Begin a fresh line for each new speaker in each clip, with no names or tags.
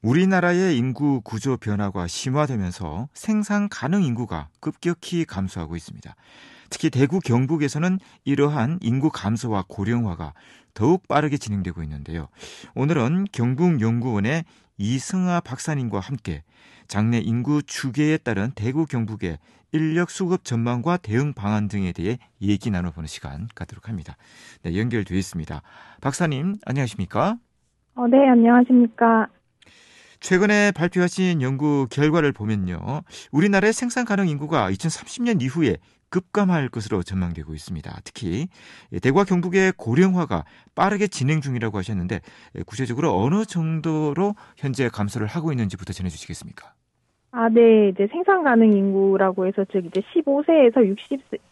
우리나라의 인구 구조 변화가 심화되면서 생산 가능 인구가 급격히 감소하고 있습니다. 특히 대구 경북에서는 이러한 인구 감소와 고령화가 더욱 빠르게 진행되고 있는데요. 오늘은 경북연구원의 이승아 박사님과 함께 장래 인구 추계에 따른 대구 경북의 인력 수급 전망과 대응 방안 등에 대해 얘기 나눠보는 시간 갖도록 합니다. 네, 연결되어 있습니다. 박사님, 안녕하십니까?
네, 안녕하십니까.
최근에 발표하신 연구 결과를 보면요. 우리나라의 생산 가능 인구가 2030년 이후에 급감할 것으로 전망되고 있습니다. 특히 대구와 경북의 고령화가 빠르게 진행 중이라고 하셨는데 구체적으로 어느 정도로 현재 감소를 하고 있는지부터 전해주시겠습니까?
네, 이제 생산 가능 인구라고 해서 즉 이제 15세에서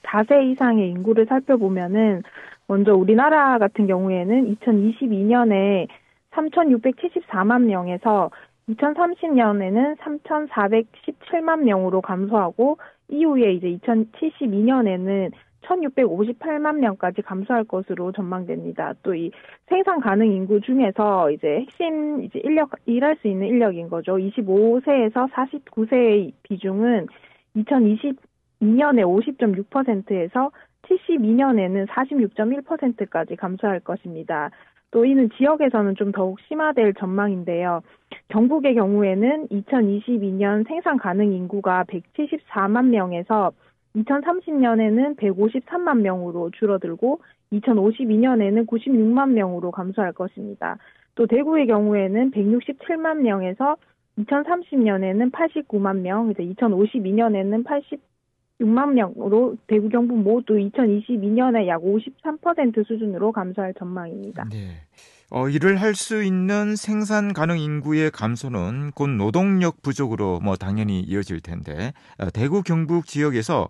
64세 이상의 인구를 살펴보면은 먼저 우리나라 같은 경우에는 2022년에 3,674만 명에서 2030년에는 3,417만 명으로 감소하고 이후에 이제 2072년에는 1,658만 명까지 감소할 것으로 전망됩니다. 또 이 생산 가능 인구 중에서 이제 핵심 이제 일할 수 있는 인력인 거죠. 25세에서 49세의 비중은 2022년에 50.6%에서 72년에는 46.1%까지 감소할 것입니다. 또 이는 지역에서는 좀 더욱 심화될 전망인데요. 경북의 경우에는 2022년 생산 가능 인구가 174만 명에서 2030년에는 153만 명으로 줄어들고 2052년에는 96만 명으로 감소할 것입니다. 또 대구의 경우에는 167만 명에서 2030년에는 89만 명, 이제 2052년에는 86만 명으로 대구 경북 모두 2022년에 약 53% 수준으로 감소할 전망입니다.
네. 일을 할 수 있는 생산 가능 인구의 감소는 곧 노동력 부족으로 당연히 이어질 텐데 대구 경북 지역에서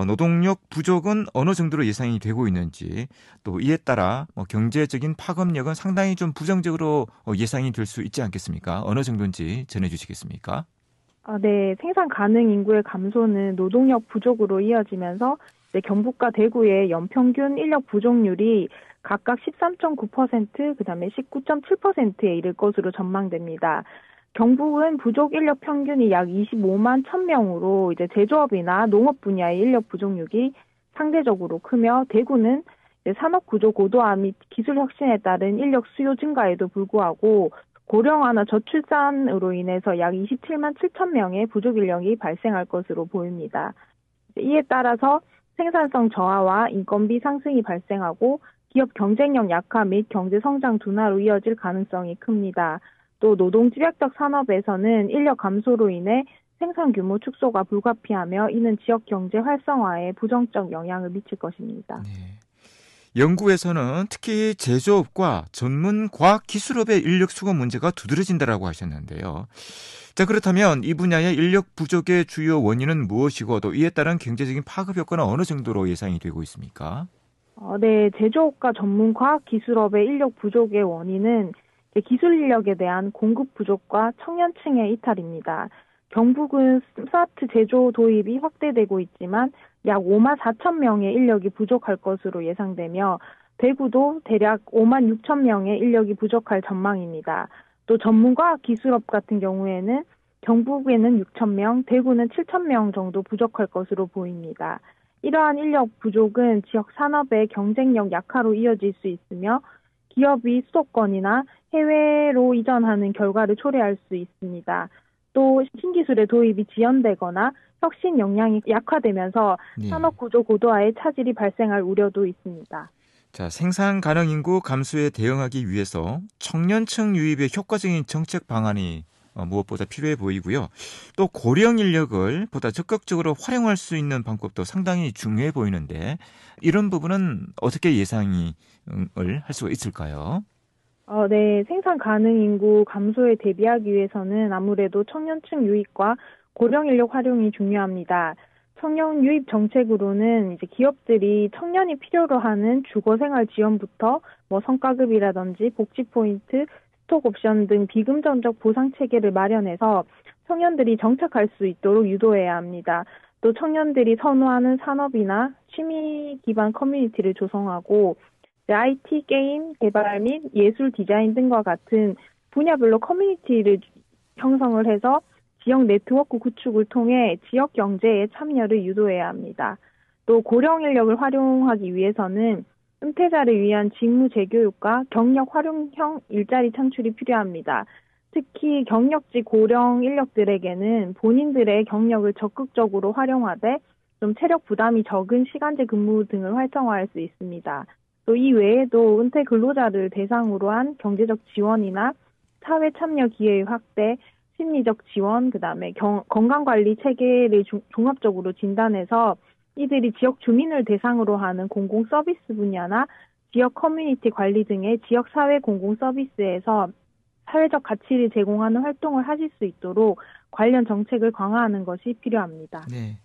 노동력 부족은 어느 정도로 예상이 되고 있는지 또 이에 따라 경제적인 파급력은 상당히 좀 부정적으로 예상이 될 수 있지 않겠습니까? 어느 정도인지 전해주시겠습니까?
네, 생산 가능 인구의 감소는 노동력 부족으로 이어지면서 이제 경북과 대구의 연평균 인력 부족률이 각각 13.9%, 그다음에 19.7%에 이를 것으로 전망됩니다. 경북은 부족 인력 평균이 약 25만 1,000명으로 이제 제조업이나 농업 분야의 인력 부족률이 상대적으로 크며 대구는 산업 구조 고도화 및 기술 혁신에 따른 인력 수요 증가에도 불구하고 고령화나 저출산으로 인해서 약 27만 7천 명의 부족 인력이 발생할 것으로 보입니다. 이에 따라서 생산성 저하와 인건비 상승이 발생하고 기업 경쟁력 약화 및 경제 성장 둔화로 이어질 가능성이 큽니다. 또 노동 집약적 산업에서는 인력 감소로 인해 생산 규모 축소가 불가피하며 이는 지역 경제 활성화에 부정적 영향을 미칠 것입니다.
네. 연구에서는 특히 제조업과 전문 과학 기술업의 인력 수급 문제가 두드러진다라고 하셨는데요. 자, 그렇다면 이 분야의 인력 부족의 주요 원인은 무엇이고 또 이에 따른 경제적인 파급 효과는 어느 정도로 예상이 되고 있습니까?
네, 제조업과 전문 과학 기술업의 인력 부족의 원인은 기술 인력에 대한 공급 부족과 청년층의 이탈입니다. 경북은 스마트 제조 도입이 확대되고 있지만 약 5만 4천 명의 인력이 부족할 것으로 예상되며 대구도 대략 5만 6천 명의 인력이 부족할 전망입니다. 또 전문과학 기술업 같은 경우에는 경북에는 6천 명, 대구는 7천 명 정도 부족할 것으로 보입니다. 이러한 인력 부족은 지역 산업의 경쟁력 약화로 이어질 수 있으며 기업이 수도권이나 해외로 이전하는 결과를 초래할 수 있습니다. 또 신기술의 도입이 지연되거나 혁신 역량이 약화되면서 산업 구조 고도화에 차질이 발생할 우려도 있습니다.
자, 생산 가능 인구 감소에 대응하기 위해서 청년층 유입의 효과적인 정책 방안이 무엇보다 필요해 보이고요. 또 고령 인력을 보다 적극적으로 활용할 수 있는 방법도 상당히 중요해 보이는데 이런 부분은 어떻게 예상을 할 수가 있을까요?
네, 생산 가능 인구 감소에 대비하기 위해서는 아무래도 청년층 유입과 고령 인력 활용이 중요합니다. 청년 유입 정책으로는 이제 기업들이 청년이 필요로 하는 주거생활 지원부터 성과급이라든지 복지 포인트, 스톡 옵션 등 비금전적 보상 체계를 마련해서 청년들이 정착할 수 있도록 유도해야 합니다. 또 청년들이 선호하는 산업이나 취미 기반 커뮤니티를 조성하고 IT, 게임, 개발 및 예술 디자인 등과 같은 분야별로 커뮤니티를 형성을 해서 지역 네트워크 구축을 통해 지역 경제에 참여를 유도해야 합니다. 또 고령 인력을 활용하기 위해서는 은퇴자를 위한 직무 재교육과 경력 활용형 일자리 창출이 필요합니다. 특히 경력직 고령 인력들에게는 본인들의 경력을 적극적으로 활용하되 좀 체력 부담이 적은 시간제 근무 등을 활성화할 수 있습니다. 또 이 외에도 은퇴 근로자를 대상으로 한 경제적 지원이나 사회 참여 기회의 확대, 심리적 지원, 그다음에 건강관리 체계를 종합적으로 진단해서 이들이 지역 주민을 대상으로 하는 공공 서비스 분야나 지역 커뮤니티 관리 등의 지역 사회 공공 서비스에서 사회적 가치를 제공하는 활동을 하실 수 있도록 관련 정책을 강화하는 것이 필요합니다.
네.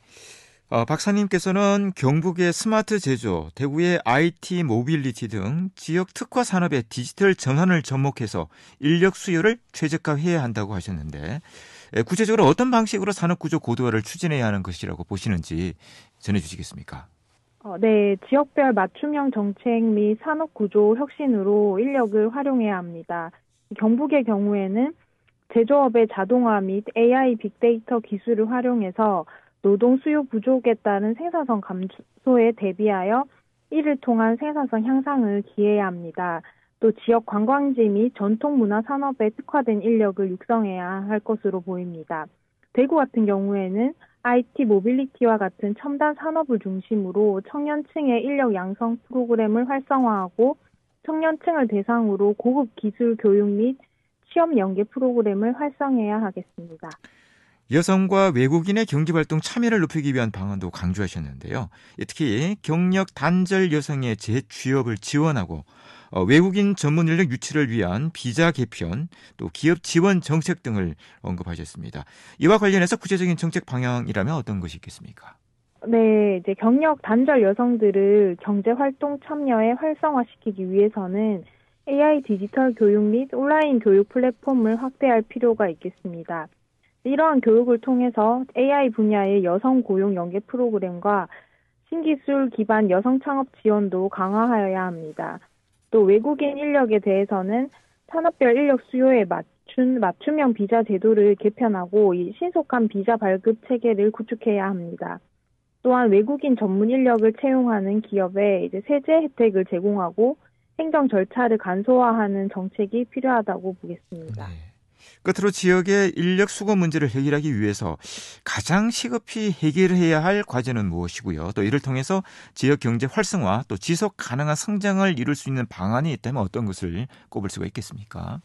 박사님께서는 경북의 스마트 제조, 대구의 IT 모빌리티 등 지역 특화 산업의 디지털 전환을 접목해서 인력 수요를 최적화해야 한다고 하셨는데 구체적으로 어떤 방식으로 산업구조 고도화를 추진해야 하는 것이라고 보시는지 전해주시겠습니까?
네, 지역별 맞춤형 정책 및 산업구조 혁신으로 인력을 활용해야 합니다. 경북의 경우에는 제조업의 자동화 및 AI 빅데이터 기술을 활용해서 노동 수요 부족에 따른 생산성 감소에 대비하여 이를 통한 생산성 향상을 기해야 합니다. 또 지역 관광지 및 전통문화 산업에 특화된 인력을 육성해야 할 것으로 보입니다. 대구 같은 경우에는 IT 모빌리티와 같은 첨단 산업을 중심으로 청년층의 인력 양성 프로그램을 활성화하고 청년층을 대상으로 고급 기술 교육 및 취업 연계 프로그램을 활성화해야 하겠습니다.
여성과 외국인의 경제활동 참여를 높이기 위한 방안도 강조하셨는데요. 특히 경력 단절 여성의 재취업을 지원하고 외국인 전문 인력 유치를 위한 비자 개편, 또 기업 지원 정책 등을 언급하셨습니다. 이와 관련해서 구체적인 정책 방향이라면 어떤 것이 있겠습니까?
네, 이제 경력 단절 여성들을 경제활동 참여에 활성화시키기 위해서는 AI 디지털 교육 및 온라인 교육 플랫폼을 확대할 필요가 있겠습니다. 이러한 교육을 통해서 AI 분야의 여성 고용 연계 프로그램과 신기술 기반 여성 창업 지원도 강화하여야 합니다. 또 외국인 인력에 대해서는 산업별 인력 수요에 맞춤형 비자 제도를 개편하고 이 신속한 비자 발급 체계를 구축해야 합니다. 또한 외국인 전문 인력을 채용하는 기업에 이제 세제 혜택을 제공하고 행정 절차를 간소화하는 정책이 필요하다고 보겠습니다.
네. 끝으로 지역의 인력 수급 문제를 해결하기 위해서 가장 시급히 해결해야 할 과제는 무엇이고요? 또 이를 통해서 지역 경제 활성화 또 지속 가능한 성장을 이룰 수 있는 방안이 있다면 어떤 것을 꼽을 수가 있겠습니까?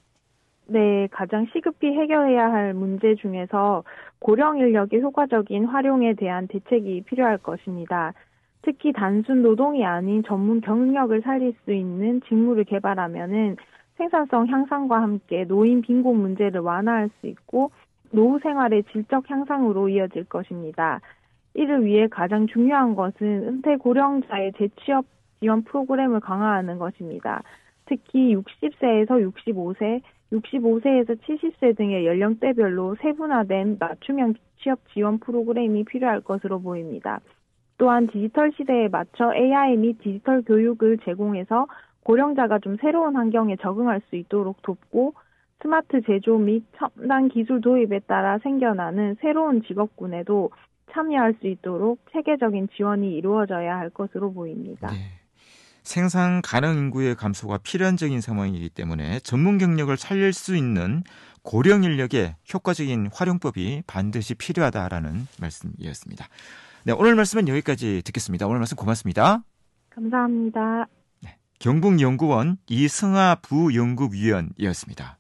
네, 가장 시급히 해결해야 할 문제 중에서 고령 인력의 효과적인 활용에 대한 대책이 필요할 것입니다. 특히 단순 노동이 아닌 전문 경력을 살릴 수 있는 직무를 개발하면은 생산성 향상과 함께 노인 빈곤 문제를 완화할 수 있고 노후 생활의 질적 향상으로 이어질 것입니다. 이를 위해 가장 중요한 것은 은퇴 고령자의 재취업 지원 프로그램을 강화하는 것입니다. 특히 60세에서 65세, 65세에서 70세 등의 연령대별로 세분화된 맞춤형 취업 지원 프로그램이 필요할 것으로 보입니다. 또한 디지털 시대에 맞춰 AI 및 디지털 교육을 제공해서 고령자가 좀 새로운 환경에 적응할 수 있도록 돕고 스마트 제조 및 첨단 기술 도입에 따라 생겨나는 새로운 직업군에도 참여할 수 있도록 체계적인 지원이 이루어져야 할 것으로 보입니다.
네. 생산 가능 인구의 감소가 필연적인 상황이기 때문에 전문 경력을 살릴 수 있는 고령 인력의 효과적인 활용법이 반드시 필요하다라는 말씀이었습니다. 네, 오늘 말씀은 여기까지 듣겠습니다. 오늘 말씀 고맙습니다.
감사합니다.
경북연구원 이승아 부연구위원이었습니다.